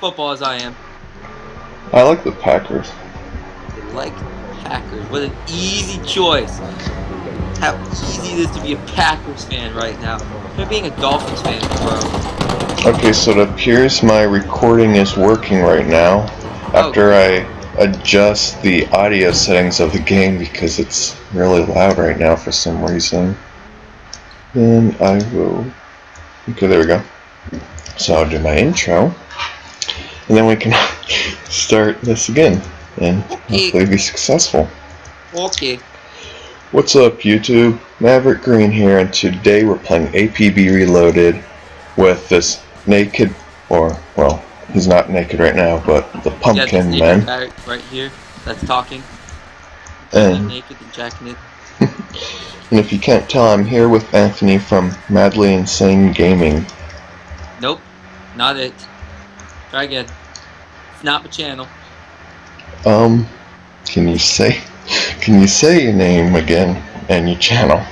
football as I am. I like the Packers. You like Packers. What an easy choice. How easy it is to be a Packers fan right now. Try being a Dolphins fan, bro. Okay, so it appears my recording is working right now after I adjust the audio settings of the game because it's really loud right now for some reason. Then I will... Okay, there we go. So I'll do my intro, and then we can start this again, and hopefully be successful. Okay. What's up, YouTube? Maverick Green here, and today we're playing APB Reloaded with this naked, or, well, he's not naked right now, but the Pumpkin Man. Right here, that's talking. And naked and jacking it. And if you can't tell, I'm here with Anthony from Madly Insane Gaming. Nope, not it. Try again. It's not my channel. Can you say your name again and your channel?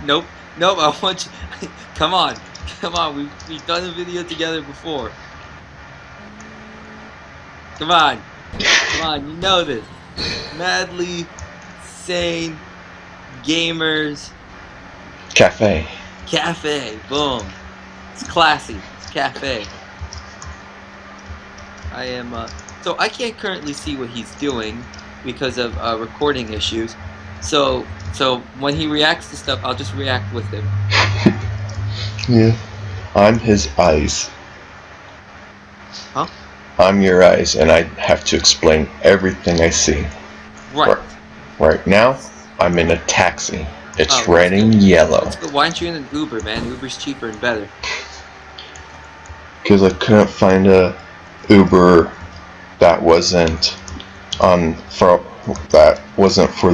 Nope, I want you. Come on, we've done a video together before. Come on, you know this. Madly Sane Gamers Cafe, boom. It's classy, it's cafe. I am, so I can't currently see what he's doing because of recording issues. So when he reacts to stuff, I'll just react with him. Yeah, I'm his eyes. Huh? I'm your eyes, and I have to explain everything I see. Right. Right now, I'm in a taxi. It's red let's and go. yellow. Let's go. Why aren't you in an Uber, man? Uber's cheaper and better. Because I couldn't find a Uber that wasn't for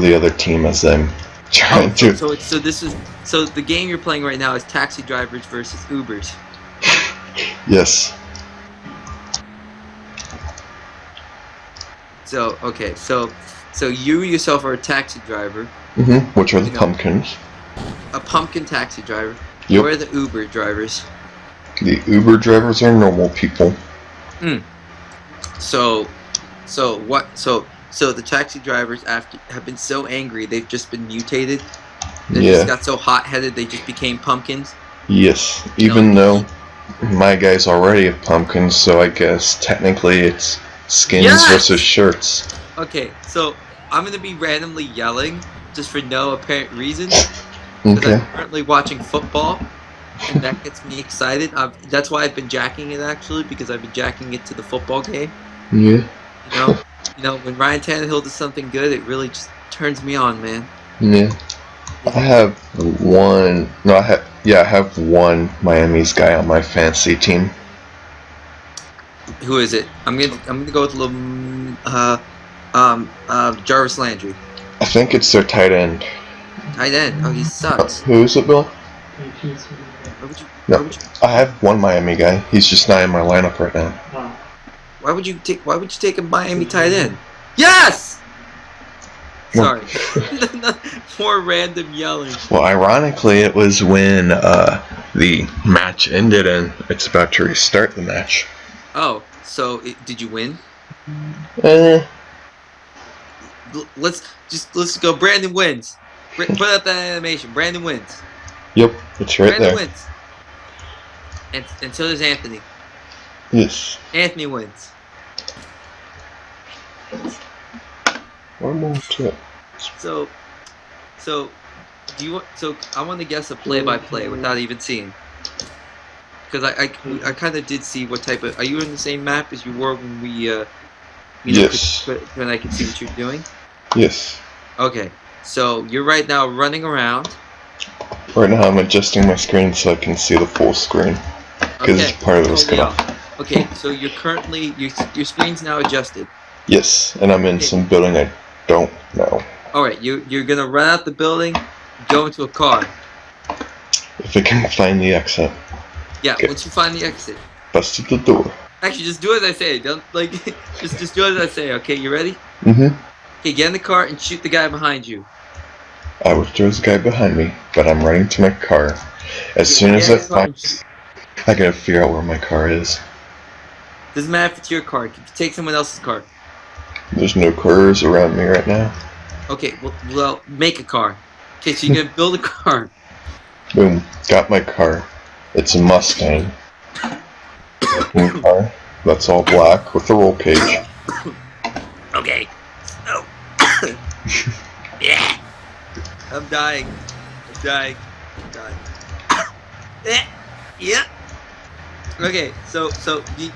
the other team as I'm trying to. So the game you're playing right now is taxi drivers versus Ubers. Yes. So okay, so you yourself are a taxi driver. Which are the pumpkins? A pumpkin taxi driver. Yep. Where are the Uber drivers? The Uber drivers are normal people. So the taxi drivers have been so angry they've just been mutated. They just got so hot-headed they just became pumpkins. Yes, even though my guy's already a pumpkin, so I guess technically it's skins versus shirts. Okay, so I'm gonna be randomly yelling just for no apparent reason. Okay. I'm currently watching football, and that gets me excited. That's why I've been jacking it actually, because I've been jacking it to the football game. Yeah. You know, when Ryan Tannehill does something good, it really just turns me on, man. Yeah. I have one Miami's guy on my fantasy team. Who is it? I'm gonna go with Jarvis Landry. I think it's their tight end. Tight end? Oh, he sucks. Who is it, Bill? Why would you? I have one Miami guy. He's just not in my lineup right now. Why would you take a Miami tight end? Yes! Sorry. More random yelling. Well, ironically, it was when the match ended and it's about to restart the match. Oh, so did you win? Let's go. Brandon wins. Put up that animation. Brandon wins. Yep, it's right Brandon there. wins. And so does Anthony. Yes. Anthony wins. One more tip. So do you want? So I want to guess a play-by-play without even seeing. Because I kind of did see what type of. Are you in the same map as you were when we yes. When I could see what you're doing? Yes. Okay. So you're right now running around. Right now I'm adjusting my screen so I can see the full screen. Because part of it was cut off. Okay, so you're currently your screen's now adjusted. Yes, and I'm in some building I don't know. Alright, you're gonna run out the building, go into a car. If I can find the exit. Yeah, once you find the exit. Busted the door. Actually, just do as I say. Don't just do as I say. Okay, you ready? Okay, get in the car and shoot the guy behind you. I wish there was a guy behind me, but I'm running to my car. As soon as I gotta figure out where my car is. Doesn't matter if it's your car. If you take someone else's car. There's no cars around me right now. Okay, well, make a car. Okay, so you're gonna build a car. Boom, got my car. It's a Mustang. Car. That's all black with a roll cage. Okay. Oh. Yeah. I'm dying. Yeah. Okay, so you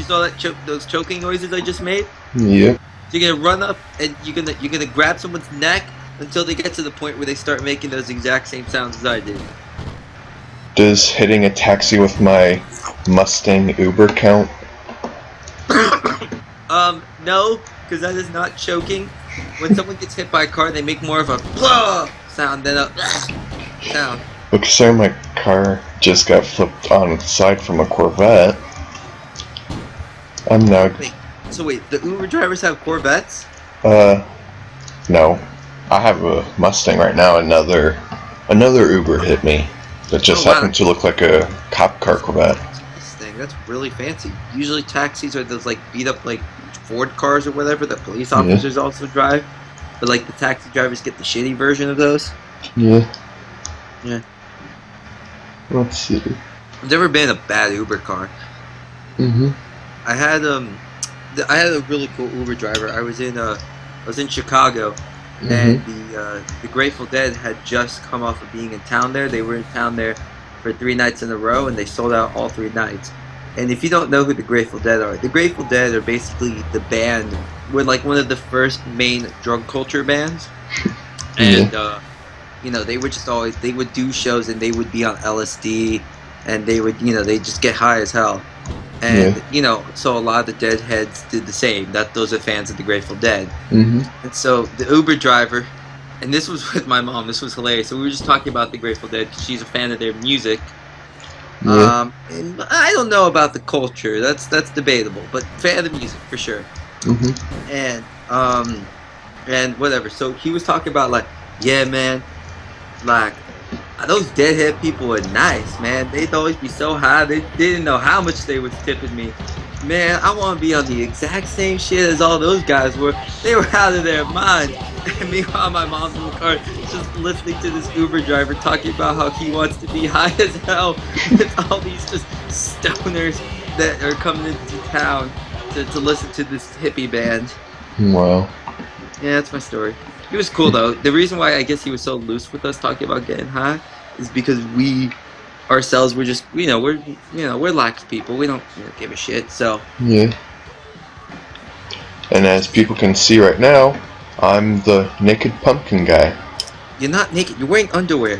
saw that those choking noises I just made? Yep. So you're gonna run up and you're gonna grab someone's neck until they get to the point where they start making those exact same sounds as I did. Does hitting a taxi with my Mustang Uber count? No, because that is not choking. When someone gets hit by a car, they make more of a blah sound than a sound. Looks like my car just got flipped on its side from a Corvette. I'm now. Wait, the Uber drivers have Corvettes? No. I have a Mustang right now. Another Uber hit me. That just happened to look like a cop car Corvette. This thing, that's really fancy. Usually taxis are those like beat up like Ford cars or whatever that police officers also drive. But like the taxi drivers get the shitty version of those. Yeah. Let's see. I've never been in a bad Uber car. I had a really cool Uber driver. I was in Chicago, and the Grateful Dead had just come off of being in town there. They were in town there for 3 nights in a row, and they sold out all 3 nights. And if you don't know who the Grateful Dead are, the Grateful Dead are basically the band. We're like one of the first main drug culture bands, and they were just always, they would do shows and they would be on LSD, and they would they just get high as hell. And so a lot of the Deadheads did the same. Those are fans of the Grateful Dead. And so the Uber driver, and this was with my mom. This was hilarious. So we were just talking about the Grateful Dead because she's a fan of their music. And I don't know about the culture. That's debatable, but fan of the music for sure. And whatever. So he was talking about like, yeah, man, like those Deadhead people are nice, man. They'd always be so high. They didn't know how much they was tipping me. Man, I want to be on the exact same shit as all those guys were. They were out of their mind. And meanwhile, my mom's in the car just listening to this Uber driver talking about how he wants to be high as hell with all these just stoners that are coming into town to listen to this hippie band. Wow. Yeah, that's my story. It was cool though. The reason why I guess he was so loose with us talking about getting high is because we ourselves were just we're lax people. We don't give a shit. So yeah. And as people can see right now, I'm the naked pumpkin guy. You're not naked. You're wearing underwear.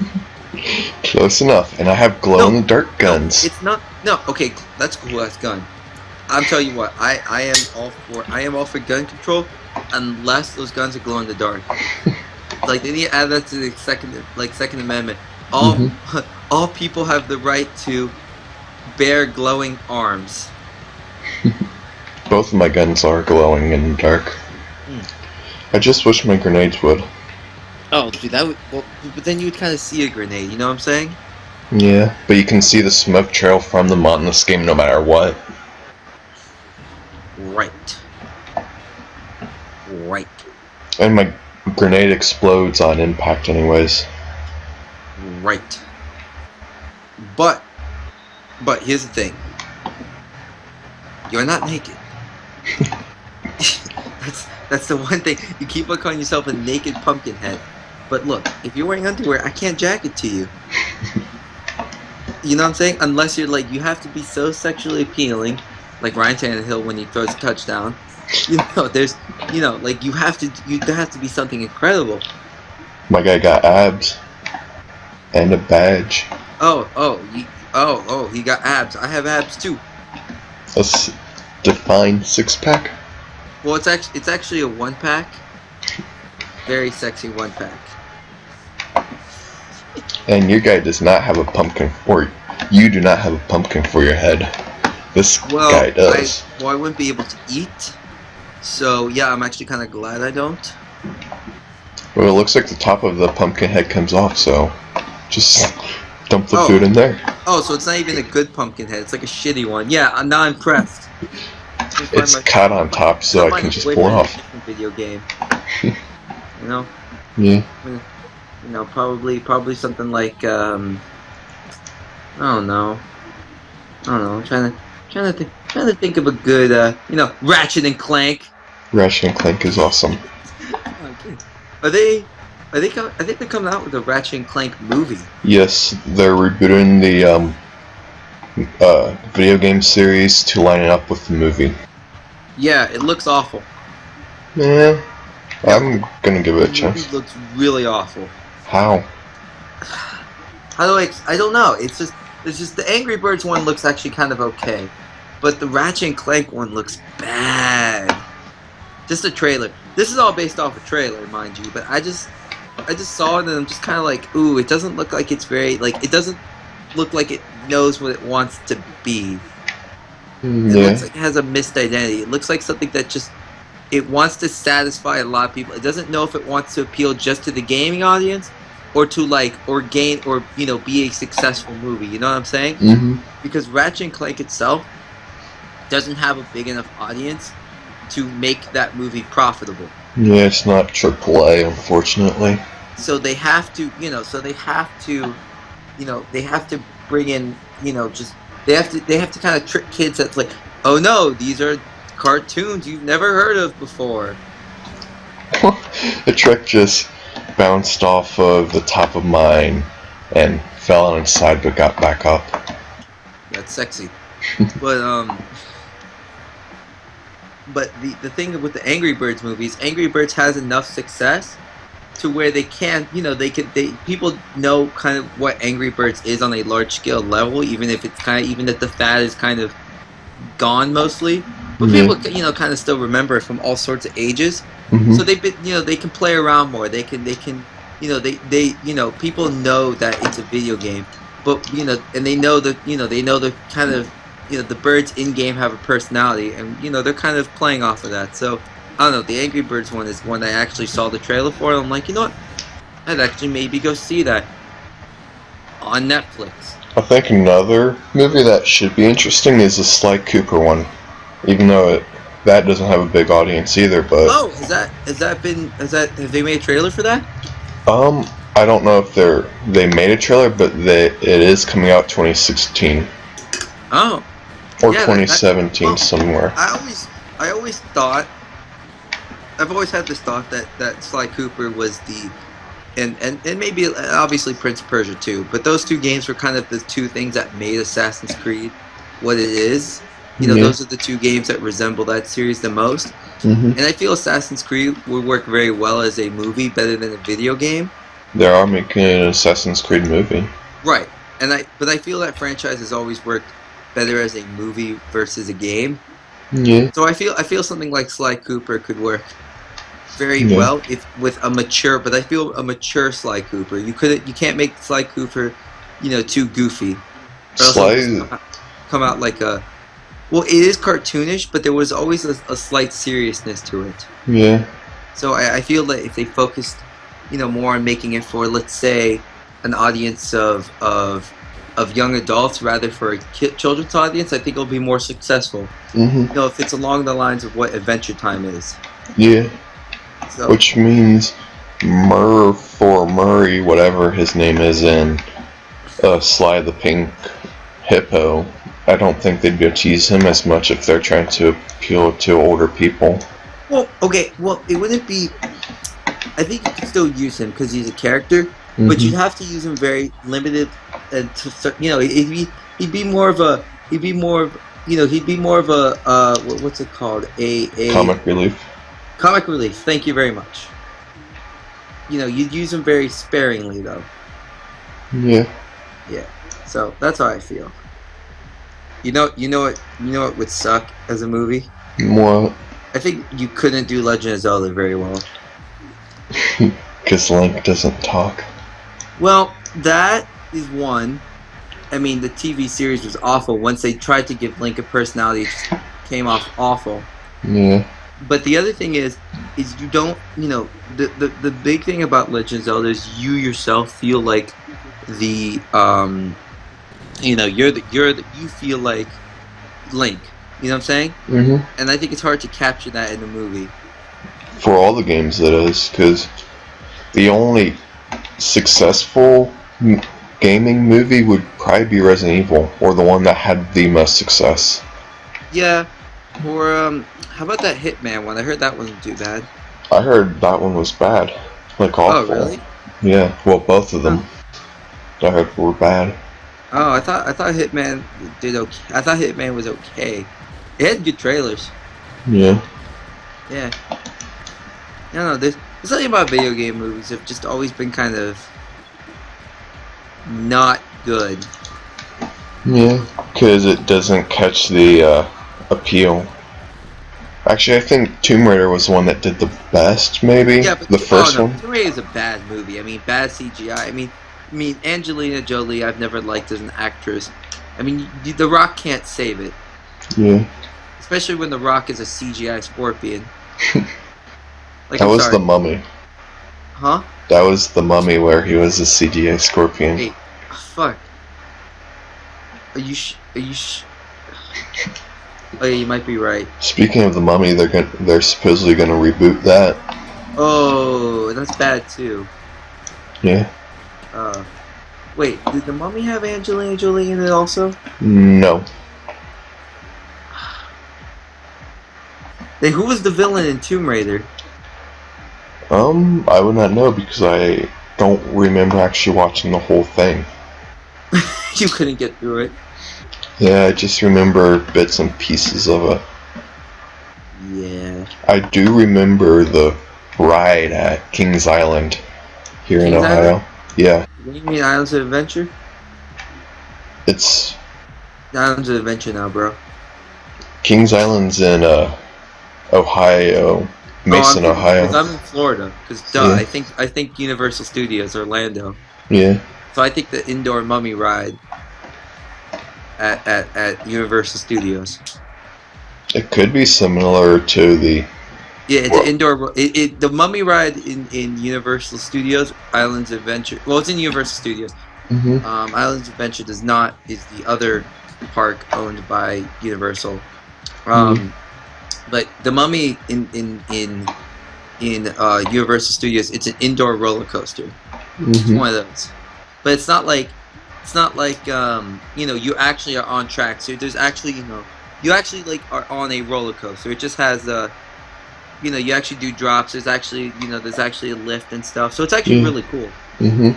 Close enough. And I have glow-in-the-dark guns. No, it's not. No. Okay, that's cool. That's gun. I'm telling you what. I am all for gun control, unless those guns are glow in the dark. Like they need to add that to the Second Amendment. All people have the right to bear glowing arms. Both of my guns are glowing in the dark. I just wish my grenades would. Oh, dude, that would. Well, but then you would kind of see a grenade. You know what I'm saying? Yeah, but you can see the smoke trail from them on this game no matter what. Right. And my grenade explodes on impact anyways. Right. But here's the thing. You're not naked. That's the one thing. You keep on calling yourself a naked pumpkin head. But look, if you're wearing underwear, I can't jack it to you. You know what I'm saying? Unless you're like, you have to be so sexually appealing, like Ryan Tannehill when he throws a touchdown. There's, like you have to be something incredible. My guy got abs and a badge. He got abs. I have abs too. A defined 6-pack. Well, it's actually a 1-pack. Very sexy 1-pack. And your guy does not have a pumpkin, or you do not have a pumpkin for your head. This guy does. I wouldn't be able to eat. So yeah, I'm actually kind of glad I don't. Well, it looks like the top of the pumpkin head comes off, so just dump the food in there. Oh, so it's not even a good Pumpkinhead. It's like a shitty one. Yeah, I'm not impressed. It's cut on top, so I can just pull it off. Video game. You know. Yeah. You know, probably something like I don't know. I'm trying to think of a good Ratchet and Clank. Ratchet and Clank is awesome. I think they're coming out with a Ratchet and Clank movie. Yes, they're rebooting the video game series to line it up with the movie. Yeah, it looks awful. Yeah, I'm gonna give it a chance. It looks really awful. How? I don't know. It's just the Angry Birds one looks actually kind of okay, but the Ratchet and Clank one looks bad. Just a trailer. This is all based off a trailer, mind you, but I just saw it and I'm just kind of like, ooh, it doesn't look like it's very it doesn't look like it knows what it wants to be. It looks like it has a missed identity. It looks like something that it wants to satisfy a lot of people. It doesn't know if it wants to appeal just to the gaming audience or to be a successful movie. You know what I'm saying? Mm-hmm. Because Ratchet and Clank itself doesn't have a big enough audience to make that movie profitable. Yeah, it's not AAA, unfortunately. So they have to, they have to bring in, they have to kind of trick kids that's like, oh no, these are cartoons you've never heard of before. The trick just bounced off of the top of mine and fell on its side but got back up. That's sexy. But the thing with the Angry Birds movies, Angry Birds has enough success to where they can, people know kind of what Angry Birds is on a large scale level, even if the fad is kind of gone mostly. But people, kind of still remember it from all sorts of ages. Mm-hmm. So they can play around more. They can, people know that it's a video game, but and they know the kind of, the birds in game have a personality, and they're kind of playing off of that. So I don't know. The Angry Birds one is one I actually saw the trailer for, and I'm like, you know what? I'd actually maybe go see that on Netflix. I think another movie that should be interesting is the Sly Cooper one, even though that doesn't have a big audience either. But have they made a trailer for that? I don't know if they made a trailer, but it is coming out 2016. Oh. Or 2017 somewhere. I've always had this thought that Sly Cooper was and maybe obviously Prince of Persia too, but those two games were kind of the two things that made Assassin's Creed what it is. Those are the two games that resemble that series the most. Mm-hmm. And I feel Assassin's Creed would work very well as a movie better than a video game. They are making an Assassin's Creed movie. Right. But I feel that franchise has always worked better as a movie versus a game. Yeah. So I feel something like Sly Cooper could work very well with a mature Sly Cooper. You can't make Sly Cooper, too goofy. Sly come out like a. Well, it is cartoonish, but there was always a slight seriousness to it. Yeah. So I feel that if they focused, more on making it for, let's say, an audience of young adults rather for a children's audience, I think it'll be more successful. Mm-hmm. If it's along the lines of what Adventure Time is. Yeah. So, which means Murray, whatever his name is in Sly the Pink Hippo, I don't think they'd be able to use him as much if they're trying to appeal to older people. Well, okay, it wouldn't be. I think you could still use him because he's a character, but you'd have to use him very limited, and he'd be more of a what's it called, a comic relief. Comic relief. Thank you very much. You'd use him very sparingly though. Yeah. Yeah. So that's how I feel. You know what would suck as a movie? What? I think you couldn't do Legend of Zelda very well. Because Link doesn't talk. Well, that is one. I mean, the TV series was awful. Once they tried to give Link a personality, it just came off awful. Yeah. But the other thing is you don't, the big thing about Legend of Zelda is you yourself feel like the you feel like Link. You know what I'm saying? Mm-hmm. And I think it's hard to capture that in the movie. For all the games, it is, because the only successful gaming movie would probably be Resident Evil, or the one that had the most success. Yeah. Or how about that Hitman one? I heard that wasn't too bad. I heard that one was bad, like awful. Oh, really? Yeah. Well, both of them. I heard were bad. Oh, I thought Hitman did okay. I thought Hitman was okay. It had good trailers. Yeah. Yeah. I don't know. There's something about video game movies have just always been kind of not good. Yeah, because it doesn't catch the appeal. Actually, I think Tomb Raider was the one that did the best, maybe? Yeah, but the first one? Tomb Raider is a bad movie. I mean, bad CGI. I mean, Angelina Jolie I've never liked as an actress. I mean, The Rock can't save it. Yeah. Especially when The Rock is a CGI scorpion. Like, that was The Mummy. Huh? That was The Mummy where he was a CGI scorpion. Hey, fuck. Are you Oh yeah, you might be right. Speaking of The Mummy, they're supposedly going to reboot that. Oh, that's bad too. Yeah. Wait, did The Mummy have Angelina Jolie in it also? No. Then who was the villain in Tomb Raider? I would not know because I don't remember actually watching the whole thing. You couldn't get through it. Yeah, I just remember bits and pieces of it. Yeah. I do remember the ride at Kings Island here in Ohio. Island? Yeah. What do you mean Islands of Adventure? It's Islands of Adventure now, bro. Kings Island's in Ohio, Mason, Ohio. Because I'm in Florida. Because Yeah. I think Universal Studios Orlando. Yeah. So I think the indoor mummy ride at Universal Studios. It could be similar to the. Yeah, it's an indoor. The mummy ride in Universal Studios Islands Adventure. Well, it's in Universal Studios. Mm-hmm. Islands Adventure is the other park owned by Universal. But the Mummy in Universal Studios, it's an indoor roller coaster. Mm-hmm. It's one of those, but it's not like you actually are on track. So there's actually you actually like are on a roller coaster. It just has you actually do drops. There's actually a lift and stuff. So it's actually really cool. Mm-hmm.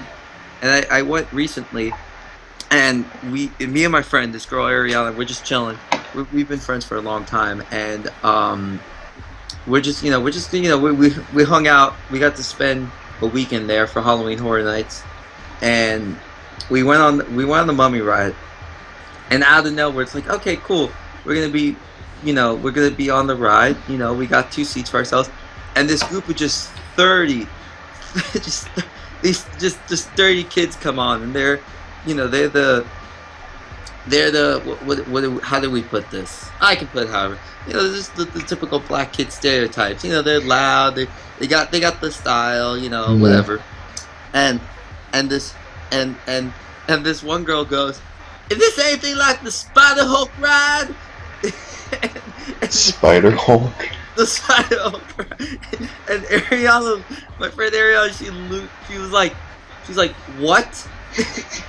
And I went recently, and me and my friend, this girl Ariana, we're just chilling. We've been friends for a long time, and we hung out. We got to spend a weekend there for Halloween Horror Nights, and we went on the Mummy ride. And out of nowhere, it's like, okay, cool. We're gonna be on the ride. We got 2 seats for ourselves, and this group of just 30, just 30 kids come on, and they're the how do we put this? I can put it however. Just the typical black kid stereotypes. They're loud. They got the style. Whatever. And this one girl goes, "Is this anything like the Spider Hulk ride?" Spider Hulk. The Spider Hulk ride. And Ariana, my friend Ariana, she was like, "What?"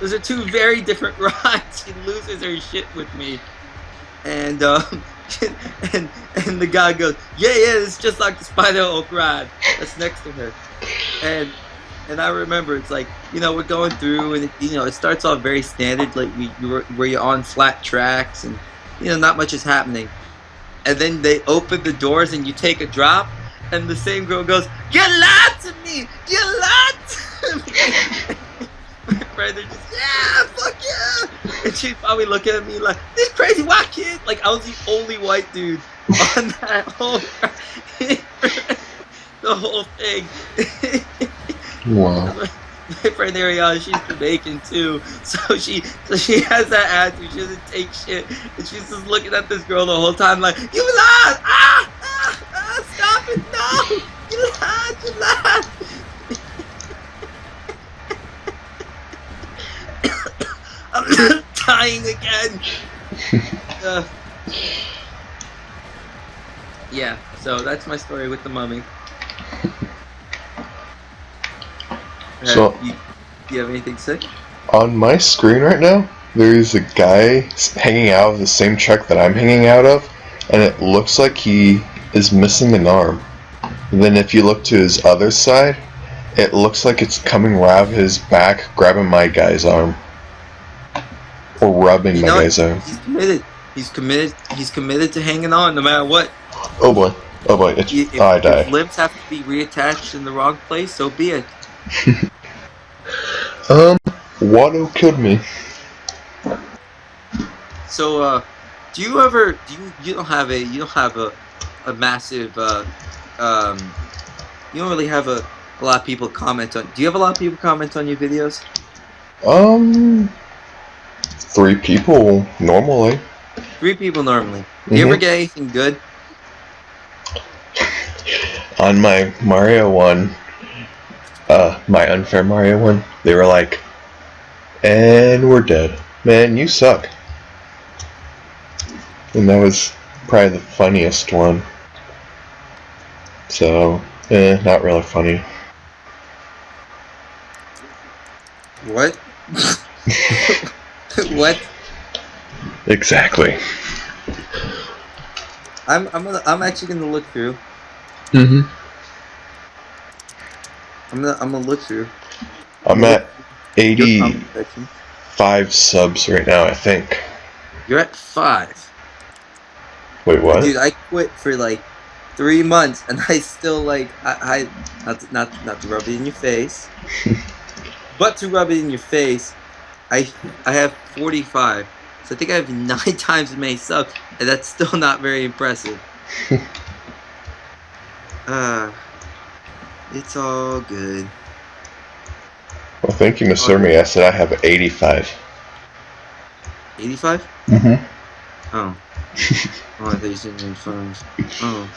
Those are 2 very different rides. She loses her shit with me, and and the guy goes, yeah, it's just like the Spider Hulk ride that's next to her, and I remember it's like we're going through, and it starts off very standard, like where you're on flat tracks, and not much is happening, and then they open the doors and you take a drop, and the same girl goes, "You lied to me! You lied to me!" My friends are just, yeah, fuck yeah! And she'd probably look at me like, this crazy white kid! Like, I was the only white dude on that whole the whole thing. Wow. My friend Ariana, she's Jamaican too, so she has that attitude. She doesn't take shit, and she's just looking at this girl the whole time like, you lied! Stop it! No! You lied! I'm dying again. Yeah, so that's my story with the mummy. So, do you have anything to say? On my screen right now, there's a guy hanging out of the same truck that I'm hanging out of, and it looks like he is missing an arm. And then if you look to his other side, it looks like it's coming around his back, grabbing my guy's arm. Or rubbing my guy's arm. He's committed. He's committed to hanging on no matter what. Oh boy. I die. If limbs have to be reattached in the wrong place, so be it. Watto killed me. So, do you ever you don't have a massive you don't really have a lot of people comment on. Do you have a lot of people comment on your videos? 3 people normally. 3 people normally. Do you ever get anything good? On my Mario one, my unfair Mario one, they were like, "And we're dead. Man, you suck." And that was probably the funniest one. So, not really funny. What? What? Exactly. I'm actually gonna look through. I'm gonna look through. I'm at 85 subs right now, I think. You're at 5. Wait, what? Dude, I quit for like 3 months, and I still like I not to rub it in your face, but to rub it in your face, I have 45. So I think I have 9 times as many subs, and that's still not very impressive. It's all good. Well, thank you, Mr. Me. I said I have 85. 85? Mm-hmm. Oh. Oh, I thought you said 95. Oh.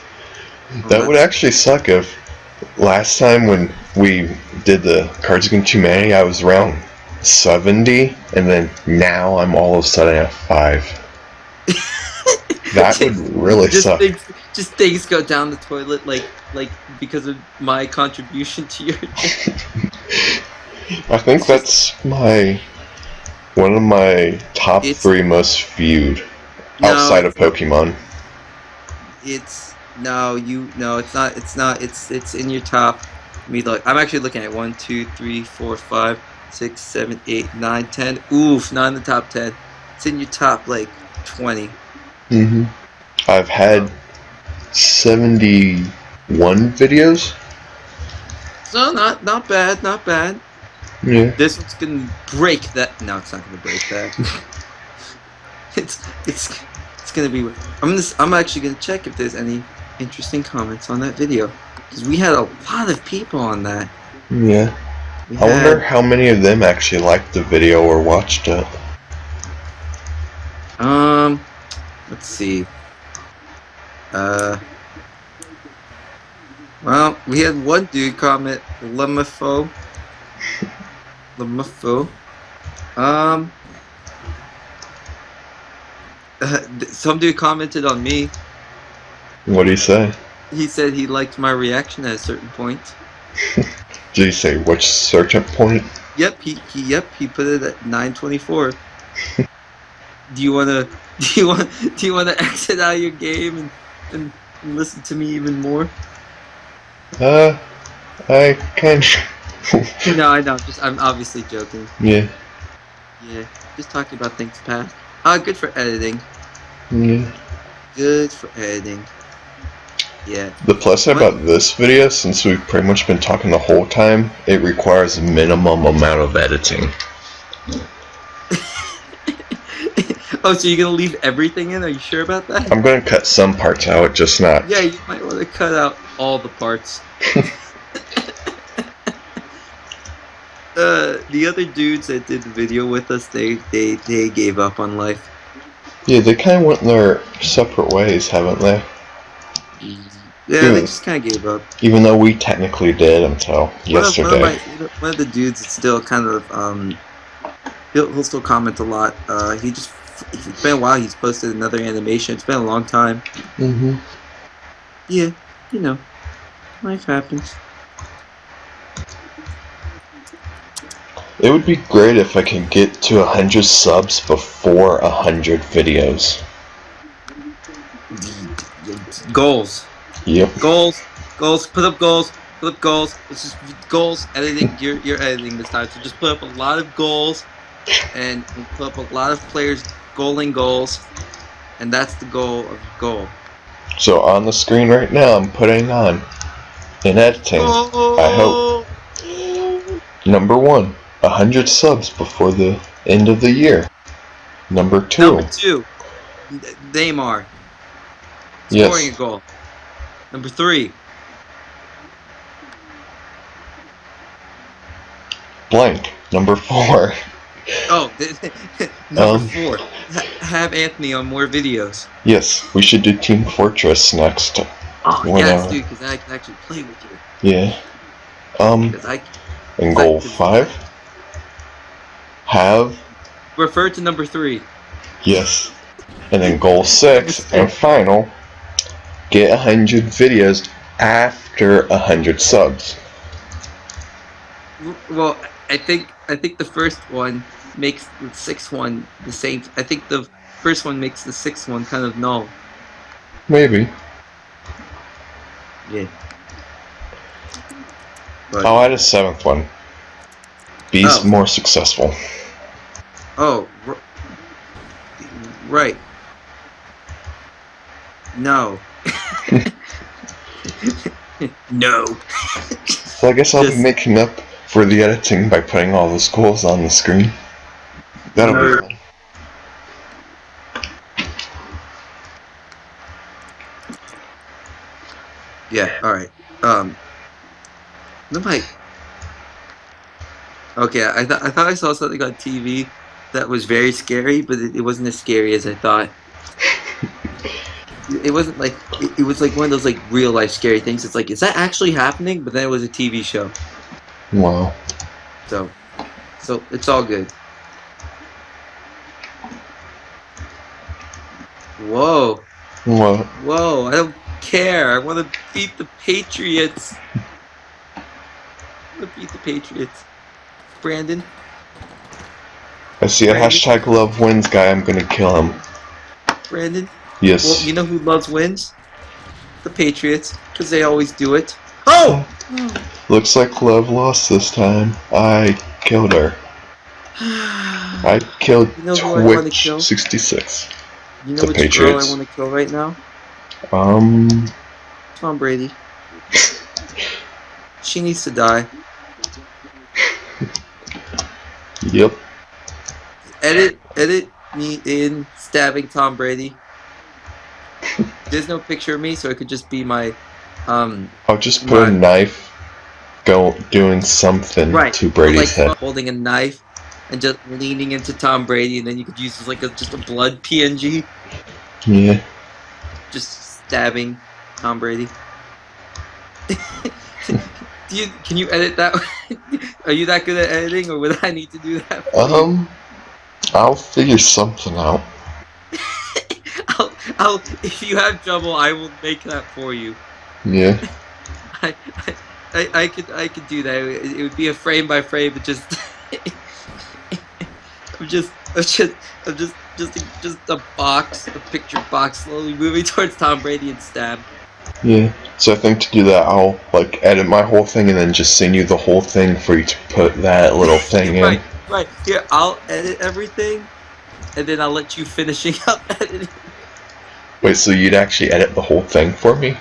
That would actually suck if last time when we did the Cards Against Humanity, I was around 70, and then now I'm all of a sudden at 5. That would really suck. Things go down the toilet like because of my contribution to your I think that's one of my top 3 most viewed outside of Pokemon. It's not. It's in your top. Let me look. I'm actually looking at 1, 2, 3, 4, 5, 6, 7, 8, 9, 10. Oof, not in the top 10. It's in your top like 20. I've had 71 videos. So not bad. Yeah. This one's gonna break that. No, it's not gonna break that. it's gonna be. I'm actually gonna check if there's any interesting comments on that video, because we had a lot of people on that. Yeah. I wonder how many of them actually liked the video or watched it. Let's see. Well, we had one dude comment, Lemafo. Some dude commented on me. What did he say? He said he liked my reaction at a certain point. Did he say which certain point? Yep, he put it at 9:24. Do you wanna exit out of your game and listen to me even more? I can. No, I know. I'm obviously joking. Yeah. Yeah, just talking about things past. Good for editing. Yeah. Good for editing. Yeah. The plus side about this video, since we've pretty much been talking the whole time, it requires a minimum amount of editing. Oh, so you're gonna leave everything in? Are you sure about that? I'm gonna cut some parts out, just not. Yeah, you might want to cut out all the parts. The other dudes that did the video with us, they gave up on life. Yeah, they kind of went their separate ways, haven't they? Yeah, they just kind of gave up. Even though we technically did until yesterday. One of the dudes is still kind of He'll still comment a lot. It's been a while. He's posted another animation. It's been a long time. Mm-hmm. Yeah, life happens. It would be great if I could get to 100 subs before 100 videos. Goals. Yep. Goals. Put up goals. It's just goals. Editing. You're editing this time, so just put up a lot of goals, and put up a lot of players goaling goals, and that's the goal of your goal. So on the screen right now, I'm putting on in editing. I hope number 1, 100 subs before the end of the year. Number 2, Neymar scoring yes, a goal. Number 3, blank. Number 4, oh, number 4, have Anthony on more videos. yes, we should do Team Fortress next. Oh yes, dude, because I can actually play with you. Yeah. And Cause goal 5, have, refer to number 3. yes, and then goal 6 and final, get 100 videos after 100 subs. Well, I think the first one makes the 6th one the same. I think the first one makes the 6th one kind of null. Maybe. Yeah. But, I'll add a 7th one. Be more successful. Oh, right. No. No. Well, I guess I'll be making up for the editing by putting all those goals on the screen. That'll be fun. Yeah, alright. Okay, I thought I saw something on TV that was very scary, but it wasn't as scary as I thought. It wasn't like it was like one of those like real life scary things. It's like, is that actually happening? But then it was a TV show. Wow. So it's all good. Whoa. What? Whoa, I don't care. I want to beat the Patriots. Brandon? I see a hashtag love wins guy, I'm gonna kill him. Brandon? Yes. Well, you know who loves wins? The Patriots, because they always do it. Oh! Looks like Love lost this time. I killed her. I killed Twitch66. You know which girl I want to kill right now? Tom Brady. She needs to die. Yep. Edit me in stabbing Tom Brady. There's no picture of me, so it could just be my I'll just put a knife doing something to Brady's head. Holding a knife and just leaning into Tom Brady, and then you could use this like just a blood PNG. Yeah. Just stabbing Tom Brady. Can you edit that? Are you that good at editing, or would I need to do that? I'll figure something out. I'll. If you have trouble, I will make that for you. Yeah. I could do that. It would be a frame by frame, but just. I'm just a box, a picture box, slowly moving towards Tom Brady and stab. Yeah. So I think to do that, I'll like edit my whole thing and then just send you the whole thing for you to put that little thing in. Right. Here, I'll edit everything, and then I'll let you finishing up editing. Wait, so you'd actually edit the whole thing for me?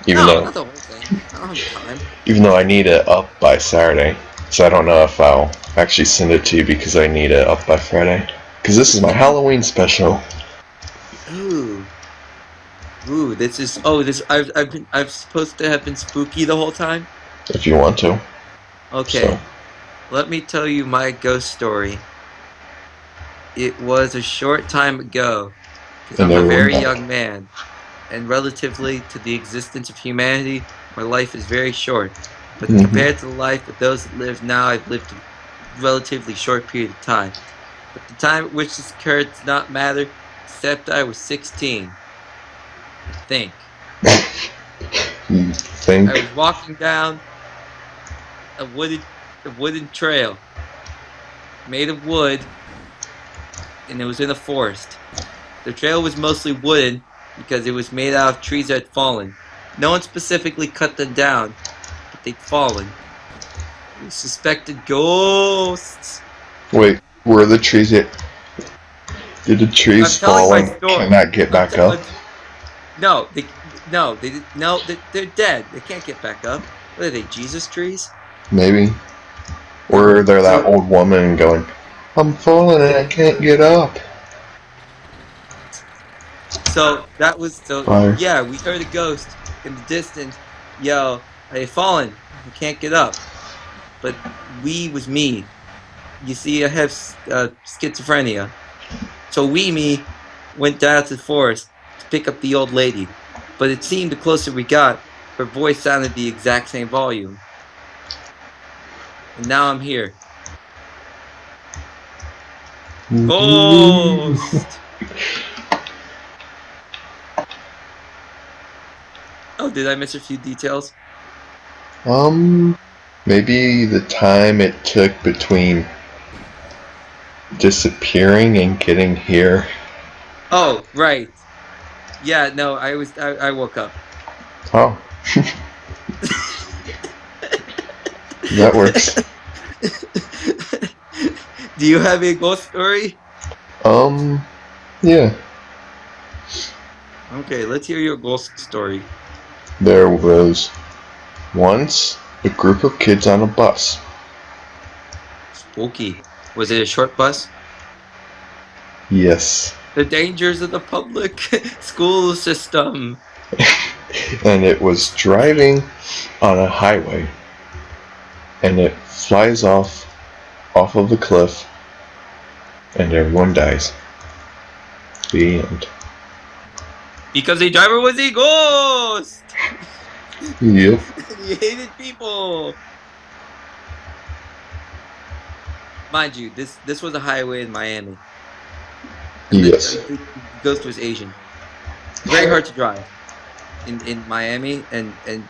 Not the whole thing. I don't have time. Even though I need it up by Saturday, so I don't know if I'll actually send it to you because I need it up by Friday. Because this is my Halloween special. Ooh, this is. Oh, this. I've supposed to have been spooky the whole time. If you want to. Okay. So. Let me tell you my ghost story. It was a short time ago, because I'm a very young man, and relatively to the existence of humanity, my life is very short. But compared to the life of those that live now, I've lived a relatively short period of time. But the time at which this occurred does not matter, except I was 16. Think. You think? I was walking down a wooden trail made of wood, and it was in a forest. The trail was mostly wooden because it was made out of trees that had fallen. No one specifically cut them down, but they'd fallen. We suspected ghosts. Wait, were the trees it? Did the trees fall and cannot get back up? No, they're dead. They can't get back up. What are they, Jesus trees? Maybe. Or they're that old woman going, I'm falling and I can't get up. So that was Fire. yeah, we heard a ghost in the distance yell, "Hey, fallen! I can't get up." But we was me. You see, I have schizophrenia. So me went down to the forest to pick up the old lady. But it seemed the closer we got, her voice sounded the exact same volume. And now I'm here. Ghost! Oh, did I miss a few details? Maybe the time it took between disappearing and getting here. Oh, right. Yeah, no, I woke up. Oh. That works. Do you have a ghost story? Yeah. Okay, let's hear your ghost story. There was once a group of kids on a bus. Spooky. Was it a short bus? Yes. The dangers of the public school system. And it was driving on a highway. And it flies off of the cliff. And everyone dies. The end. Because the driver was a ghost! Yep. He hated people! Mind you, this was a highway in Miami. Yes. The ghost was Asian. Very hard to drive in Miami, and it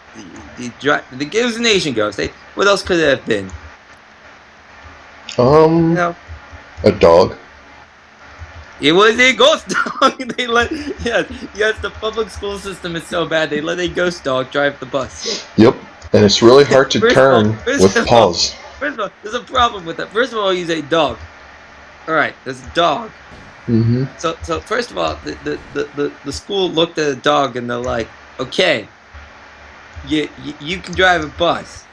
was an Asian ghost. What else could it have been? No. A dog. It was a ghost dog. Yes, the public school system is so bad. They let a ghost dog drive the bus. Yep. And it's really hard to turn with paws. First of all, there's a problem with that. First of all, he's a dog. All right, there's a dog. Mm-hmm. So first of all, the school looked at a dog and they're like, okay, you can drive a bus.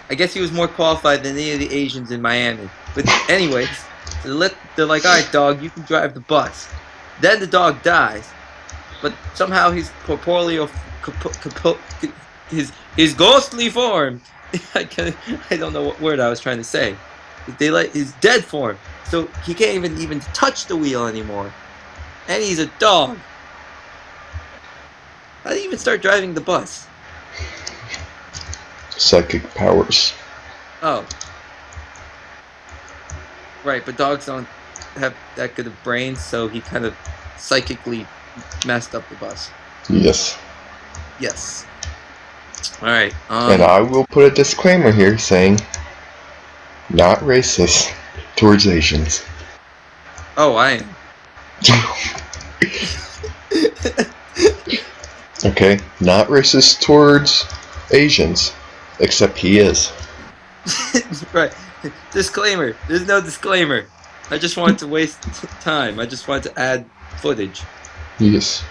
I guess he was more qualified than any of the Asians in Miami. But anyways, they're like, all right, dog, you can drive the bus. Then the dog dies, but somehow his corporeal, his ghostly form. I don't know what word I was trying to say. They like his dead form, so he can't even touch the wheel anymore, and he's a dog. How did he even start driving the bus? Psychic powers. Oh, right, but dogs don't have that good of brains, so he kind of psychically messed up the bus. Yes. Yes. All right. And I will put a disclaimer here saying, not racist towards Asians. Oh, I am. Okay, not racist towards Asians, except he is. Right. Disclaimer. There's no disclaimer. I just wanted to waste time. I just wanted to add footage. Yes.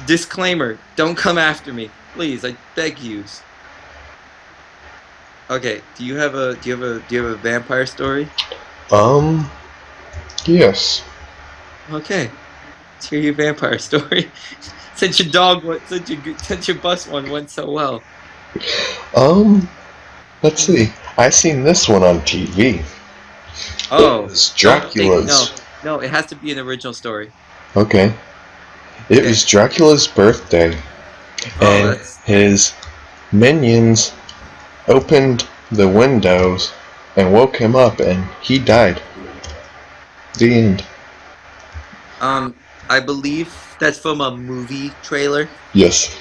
Disclaimer. Don't come after me, please. I beg yous. Okay. Do you have a vampire story? Yes. Okay. Let's hear your vampire story. Since your bus one went so well. Let's see. I seen this one on TV. Oh. It's Dracula's. No, it has to be an original story. Okay. It was Dracula's birthday, and his minions opened the windows and woke him up, and he died. The end. I believe that's from a movie trailer. Yes.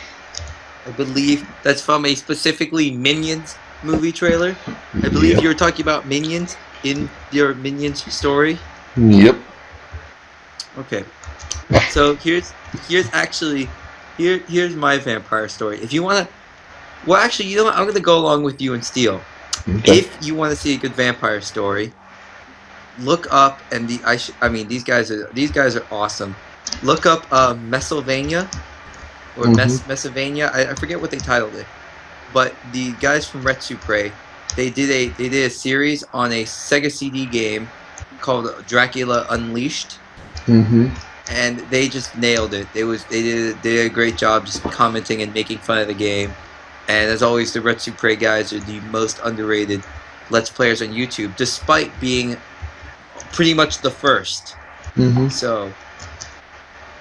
I believe that's from a specifically Minions movie trailer. I believe you were talking about Minions in your Minions story. Yep. Okay. So here's my vampire story. If you wanna, well, actually, you know what? I'm gonna go along with you and steal. Okay. If you want to see a good vampire story, look up these guys are awesome. Look up Mesolvania or Mesovania. I forget what they titled it, but the guys from Retsupre, they did a series on a Sega CD game called Dracula Unleashed. And they just nailed it. They did a great job just commenting and making fun of the game. And as always, the Retsupre guys are the most underrated Let's Players on YouTube, despite being pretty much the first. So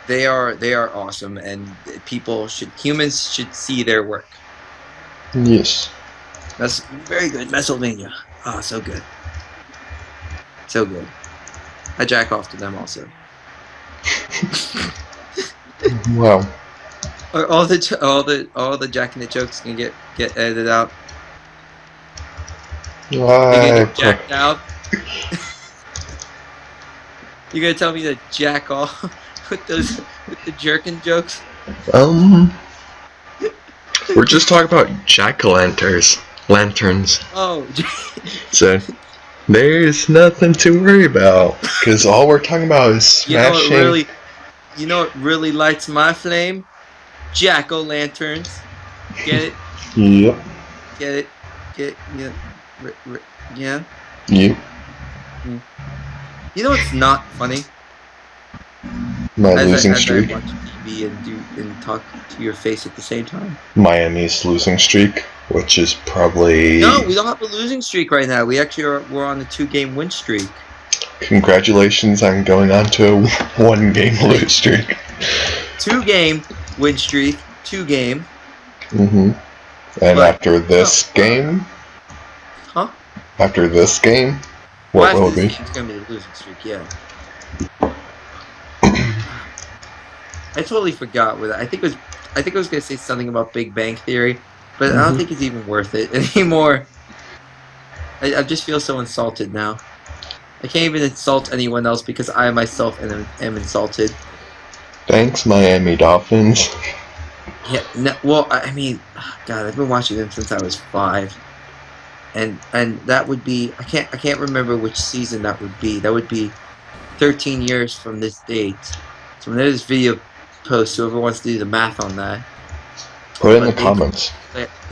they are awesome, and humans should see their work. Yes. That's very good. Mesolvania. Ah, so good. So good. I jack off to them also. Wow. All the jacking it jokes can get edited out. You're gonna get jacked out. You're gonna tell me to jack off with the jerking jokes? We're just talking about jack-o'-lanterns. Oh. So there's nothing to worry about, because all we're talking about is smashing. You know what really lights my flame? Jack-o'-lanterns. Get it? Yep. Get it? Yeah. Yeah. Yep. You know what's not funny? My losing streak. I watch TV and talk to your face at the same time. Miami's losing streak, which is probably... No, we don't have a losing streak right now. We actually we're on a 2-game win streak. Congratulations on going on to a 1-game lose streak. 2-game win streak. 2-game. And after this game... Huh? After this game, what will it be? It's going to be a losing streak, yeah. I totally forgot what I think I was going to say something about Big Bang Theory, but I don't think it's even worth it anymore. I just feel so insulted now. I can't even insult anyone else because I myself am insulted. Thanks, Miami Dolphins. Yeah, no, well, I mean, God, I've been watching them since I was 5, and that would be I can't remember which season that would be. That would be 13 years from this date. So when there's this video post, whoever wants to do the math on that, put it in the comments.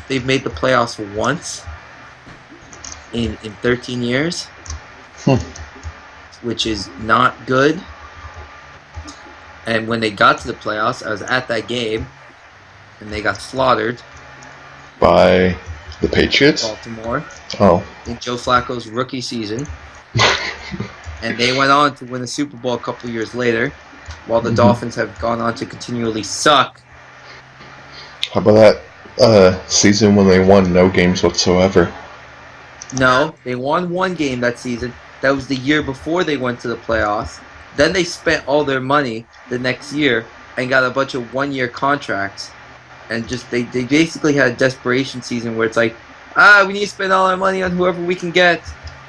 They've made the playoffs once in 13 years, which is not good. And when they got to the playoffs, I was at that game, and they got slaughtered by the Patriots, Baltimore. Oh, in Joe Flacco's rookie season, and they went on to win the Super Bowl a couple years later, while the Dolphins have gone on to continually suck. How about that season when they won no games whatsoever? No, they won 1 game that season. That was the year before they went to the playoffs. Then they spent all their money the next year and got a bunch of 1-year contracts. And just they basically had a desperation season where it's like, we need to spend all our money on whoever we can get.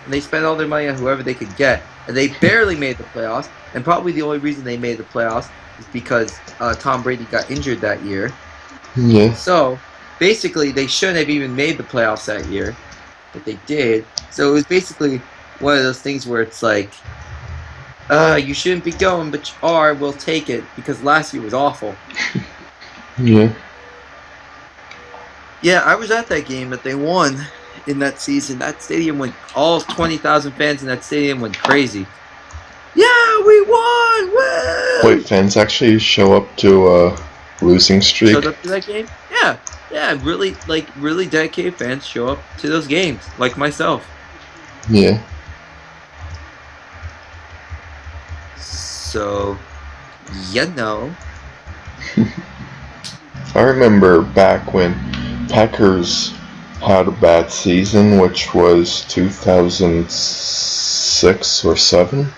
And they spent all their money on whoever they could get. And they barely made the playoffs. And probably the only reason they made the playoffs is because Tom Brady got injured that year. Yeah. So, basically, they shouldn't have even made the playoffs that year. But they did. So it was basically one of those things where it's like, you shouldn't be going, but you are, we'll take it. Because last year was awful. Yeah. Yeah, I was at that game that they won in that season. That stadium went, all 20,000 fans in that stadium went crazy. Yeah, we won! Woo! Wait, fans actually show up to a losing streak? Showed up to that game? Yeah. Yeah, really dedicated fans show up to those games, like myself. Yeah. So, you know. I remember back when Packers had a bad season, which was 2006 or 7.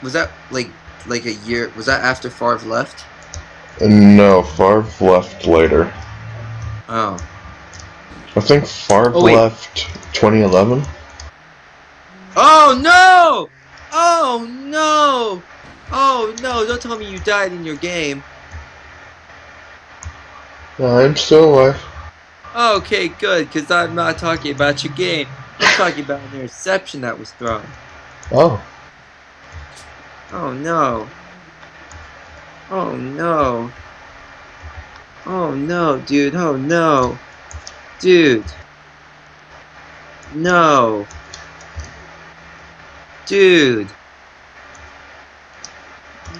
Was that like a year? Was that after Favre left? No, Favre left later. Oh. I think Favre Oh, wait. left 2011. Oh no! Oh no! Oh no! Don't tell me you died in your game. I'm still alive. Okay, good, because I'm not talking about your game. I'm talking about an interception that was thrown. Oh. Oh no. Oh no. Oh no, dude. Oh no. Dude. No. Dude.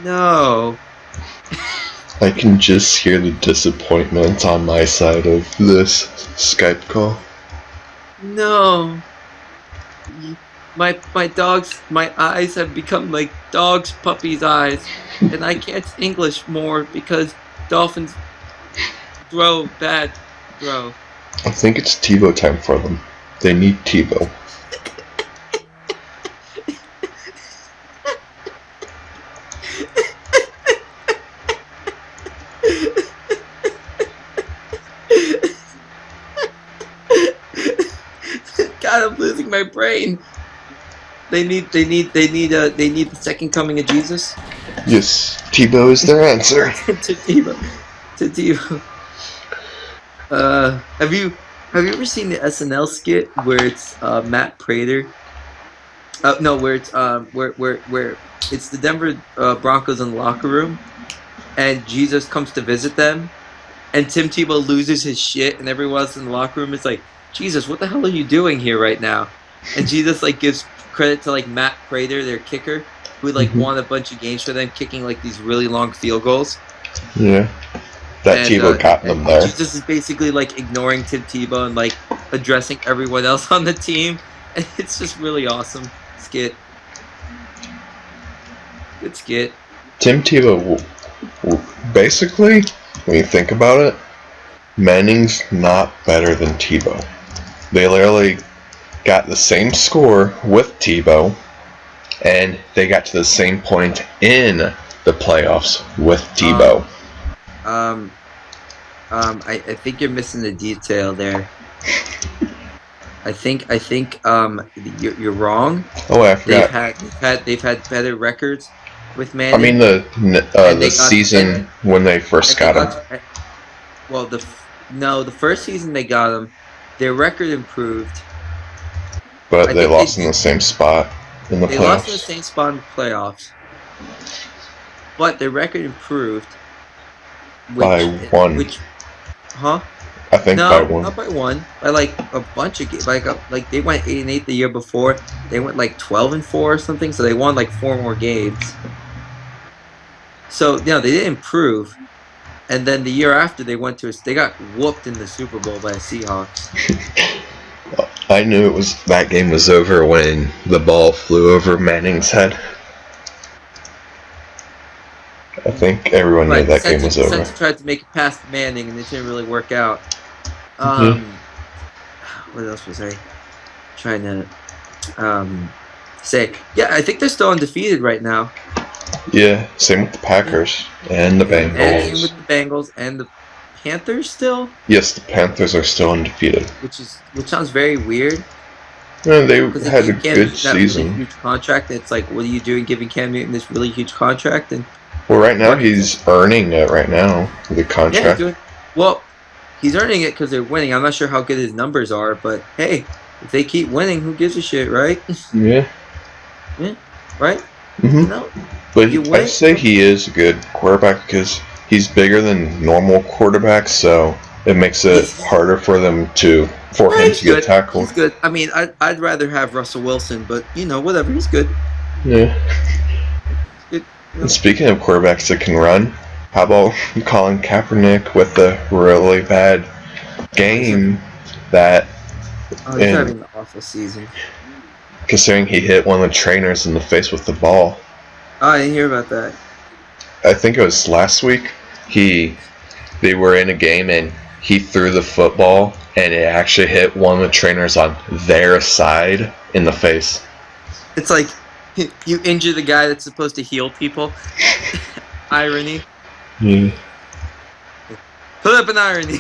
No. I can just hear the disappointment on my side of this Skype call. No. My eyes have become like dogs' puppies' eyes, and I can't English more because dolphins throw bad throw. I think it's Tebow time for them. They need Tebow. God, I'm losing my brain. They need the second coming of Jesus. Yes, Tebow is their answer. to Tebow. Have you ever seen the SNL skit where it's Matt Prater? No, where it's where it's the Denver Broncos in the locker room, and Jesus comes to visit them, and Tim Tebow loses his shit, and everyone else in the locker room is like, Jesus, what the hell are you doing here right now? And Jesus like gives credit to like Matt Prater, their kicker, who like won a bunch of games for them, kicking like these really long field goals. Yeah. That Tebow got them there. Jesus is basically like ignoring Tim Tebow and like addressing everyone else on the team. And it's just really awesome skit. Good skit. Tim Tebow, basically, when you think about it, Manning's not better than Tebow. They literally got the same score with Tebow, and they got to the same point in the playoffs with Tebow. I think you're missing the detail there. I think you're wrong. Oh, I forgot. They've had better records with Manning. I mean the season when they first got him. Well, the first season they got him, their record improved. But they lost in the same spot in the playoffs. They lost in the same spot in the playoffs. But their record improved. By one. Huh? I think by one. Not by one. By like a bunch of games. Like they went 8-8 the year before. They went like 12-4 or something. So they won like 4 more games. So they did improve. And then the year after they got whooped in the Super Bowl by the Seahawks. I knew that game was over when the ball flew over Manning's head. I think everyone knew that game was over. Sensor tried to make it past Manning, and it didn't really work out. What else was I trying to say? Yeah, I think they're still undefeated right now. Yeah, same with the Packers and the Bengals. And with the Bengals and the Panthers still? Yes, the Panthers are still undefeated. Which sounds very weird. Yeah, they had a good season. Really huge contract. It's like, what are you doing giving Cam Newton this really huge contract? And well, right now he's earning it. Right now, the contract. Yeah, he's earning it because they're winning. I'm not sure how good his numbers are, but hey, if they keep winning, who gives a shit, right? Yeah. Yeah. Right. But I say he is a good quarterback because he's bigger than normal quarterbacks, so it makes it harder for him him to get tackled. He's good. I mean, I'd rather have Russell Wilson, but whatever. He's good. Yeah. And speaking of quarterbacks that can run, how about Colin Kaepernick with a really bad game that? Oh, he's having an awful season. Considering he hit one of the trainers in the face with the ball. Oh, I didn't hear about that. I think it was last week. They were in a game and he threw the football and it actually hit one of the trainers on their side in the face. It's like You injure the guy that's supposed to heal people. Irony. Yeah. Put up an irony.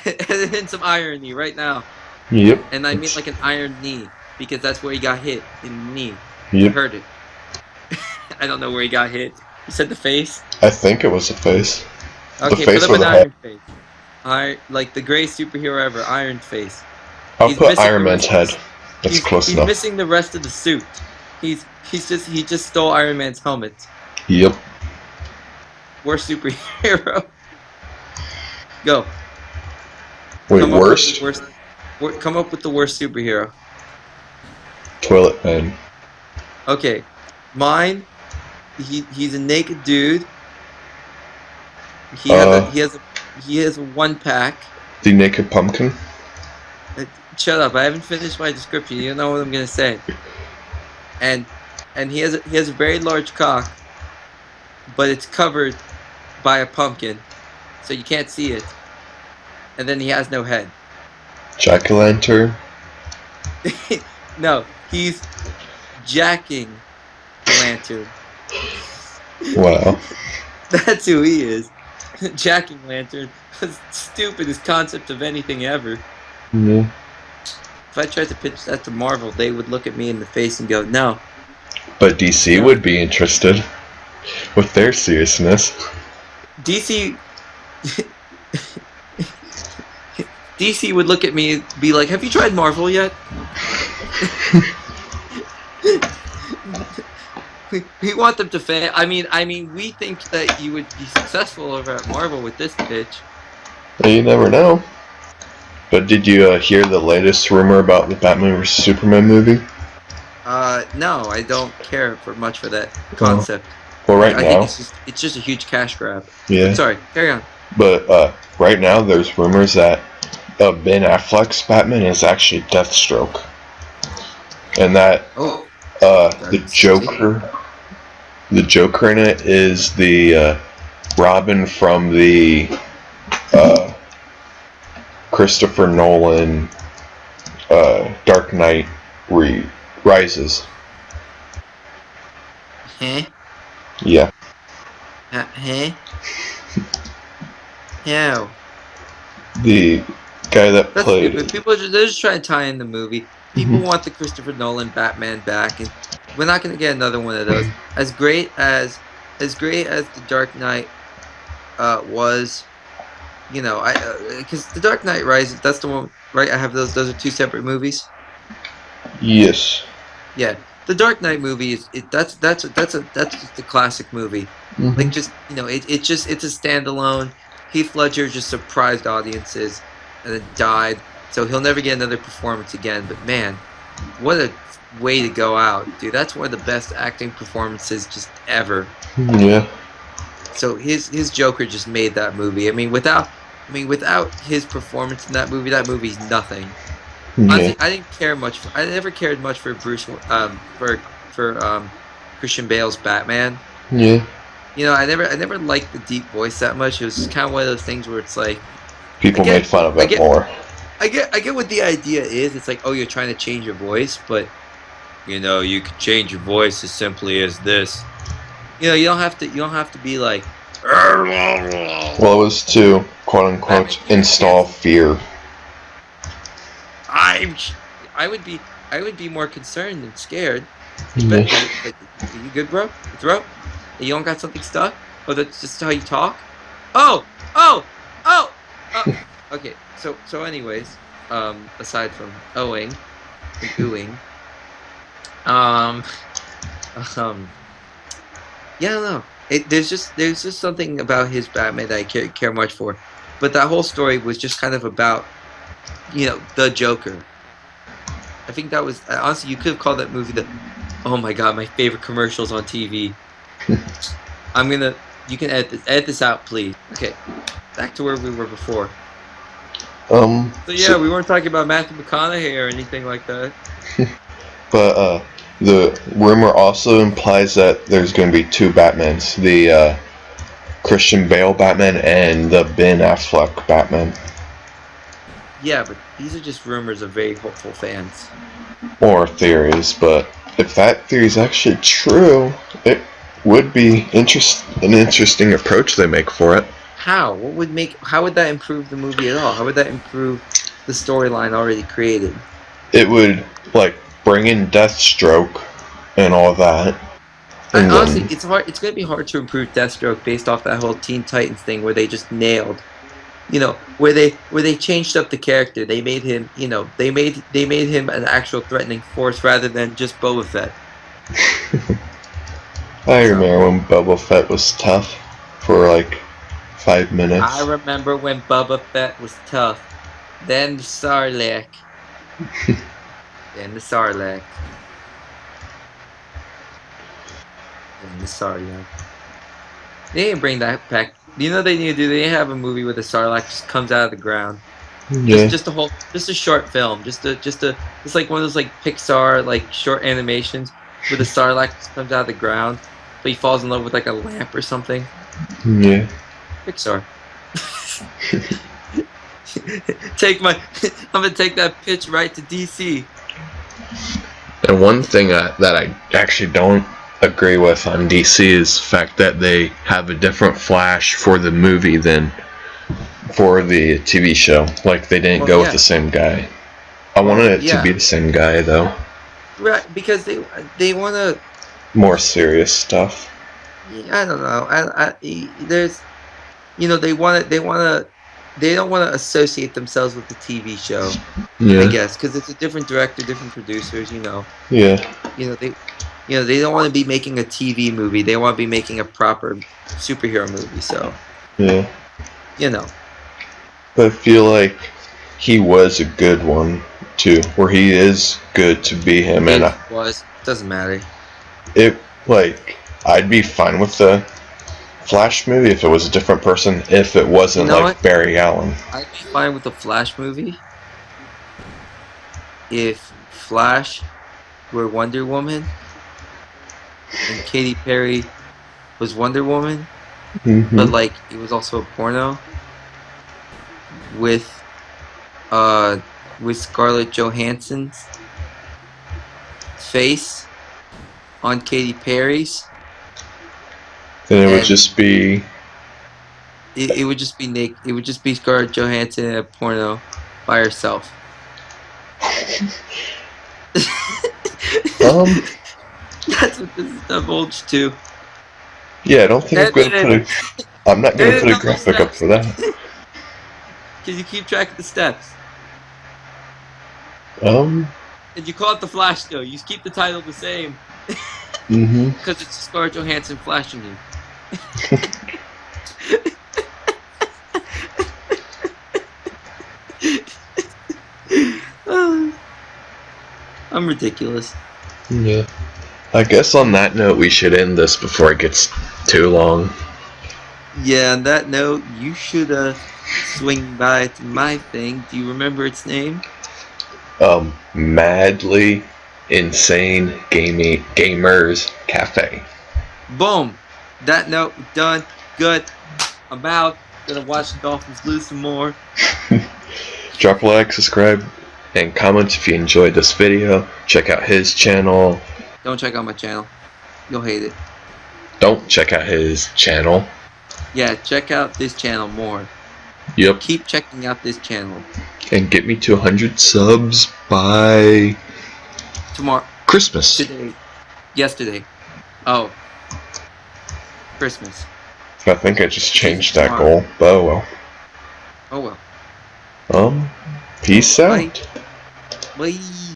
Edit in some irony right now. Yep. And I mean like an iron knee, because that's where he got hit, in the knee. Yep. You heard it. I don't know where he got hit. You said the face? I think it was the face. Okay, the face put up or an the iron head? face. Like the greatest superhero ever, Iron Face. I'll He's put missing Iron the Man's rest head. of That's he's, close he's enough. missing the rest of the suit. He just stole Iron Man's helmet. Yep. Worst superhero. Go. Wait, Come worst? Come up with the worst superhero. Toilet Man. Okay, mine. He's a naked dude. He has a one pack. The Naked Pumpkin. Shut up! I haven't finished my description. You don't know what I'm gonna say. And he has a very large cock, but it's covered by a pumpkin, so you can't see it. And then he has no head. Jack-o'-lantern. No, he's jacking lantern. Wow. That's who he is. Jacking lantern. Stupidest concept of anything ever. Yeah. If I tried to pitch that to Marvel, they would look at me in the face and go, "No." But DC would be interested with their seriousness. DC would look at me and be like, "Have you tried Marvel yet?" We want them to fail. I mean, we think that you would be successful over at Marvel with this pitch. You never know. But did you hear the latest rumor about the Batman vs Superman movie? No, I don't care much for that concept. Well, right I now, think it's just a huge cash grab. yeah. Sorry, carry on. But right now, there's rumors that Ben Affleck's Batman is actually Deathstroke, and that the Joker in it is the Robin from the Christopher Nolan Dark Knight Rises. Huh? Yeah. Huh? How? The guy that That's played. stupid. They're just trying to tie in the movie. People want the Christopher Nolan Batman back, and we're not going to get another one of those. As great as the Dark Knight was, you know, because the Dark Knight Rises, that's the one, right? I have those. Those are two separate movies. Yes. Yeah, the Dark Knight movie that's just a classic movie. Mm-hmm. Like, just, you know, it's a standalone. Heath Ledger just surprised audiences and then died, so he'll never get another performance again. But man, what a way to go out, dude! That's one of the best acting performances just ever. Yeah. So his Joker just made that movie. I mean, without his performance in that movie's nothing. Yeah. Honestly, I didn't care much. I never cared much for Christian Bale's Batman. Yeah. You know, I never liked the deep voice that much. It was just kind of one of those things where it's like, People made fun of it more. I get what the idea is. It's like, oh, you're trying to change your voice, but you know, you can change your voice as simply as this. You know, you don't have to be like. Well, it was to quote unquote install fear. I would be more concerned than scared. Yeah. Like, are you good, bro? Your throat? You don't got something stuck? Oh, that's just how you talk? Oh! Okay, so anyways, aside from owing and oohing, yeah, I don't know. There's just something about his Batman that I care much for. But that whole story was just kind of about, you know, the Joker. I think that was, honestly, you could have called that movie the, oh my god, my favorite commercials on TV. You can edit this out, please. Okay, back to where we were before. So yeah, we weren't talking about Matthew McConaughey or anything like that. But the rumor also implies that there's going to be two Batmans: the Christian Bale Batman and the Ben Affleck Batman. Yeah, but these are just rumors of very hopeful fans. Or theories, but if that theory is actually true, it would be an interesting approach they make for it. How? How would that improve the movie at all? How would that improve the storyline already created? It would, like, bring in Deathstroke and all that. And Honestly, then, it's hard. It's gonna be hard to improve Deathstroke based off that whole Teen Titans thing where they just nailed, where they changed up the character. They made him, they made him an actual threatening force rather than just Boba Fett. I remember when Boba Fett was tough for like 5 minutes. I remember when Boba Fett was tough. Then the Sarlacc. Then the Sarlacc. Then the Sarlacc. They didn't bring that back. You know what they need to do? They have a movie where the Sarlacc just comes out of the ground. Yeah. Just a short film. It's like one of those like Pixar like short animations where the Sarlacc just comes out of the ground, but he falls in love with like a lamp or something. Yeah. Pixar. I'm gonna take that pitch right to DC. And one thing that I actually don't agree with on DC is the fact that they have a different Flash for the movie than for the TV show. Like, they didn't go with the same guy. I wanted it to be the same guy, though. Right, because they want to... More serious stuff. I don't know. There's... They don't want to associate themselves with the TV show, I guess, because it's a different director, different producers, Yeah. They don't want to be making a TV movie. They want to be making a proper superhero movie, so... Yeah. But I feel like he was a good one, too. Where he is good to be him. And doesn't matter. I'd be fine with the Flash movie if it was a different person, if it wasn't Barry Allen. I'd be fine with the Flash movie if Flash were Wonder Woman and Katy Perry was Wonder Woman, but it was also a porno with Scarlett Johansson's face on Katy Perry's. Then it would just be... It would just be naked. It would just be Scarlett Johansson in a porno by herself. That's what this is divulged to. Yeah, I don't think I'm not gonna put a graphic up for that. Can you keep track of the steps? And you call it the Flash though. You keep the title the same. Because it's Scarlett Johansson flashing you. I'm ridiculous. Yeah. I guess on that note, we should end this before it gets too long. Yeah, on that note, you should swing by to my thing. Do you remember its name? Madly Insane Gamers Cafe. Boom. That note, done. Good. I'm out. Gonna watch the Dolphins lose some more. Drop a like, subscribe, and comment if you enjoyed this video. Check out his channel. Don't check out my channel. You'll hate it. Don't check out his channel. Yeah, check out this channel more. Yep. Keep checking out this channel. And get me to 100 subs by... tomorrow. Christmas. Today. Yesterday. Oh. Christmas. I think I just changed that goal. But oh well. Oh well. Peace out. Bye. Bye.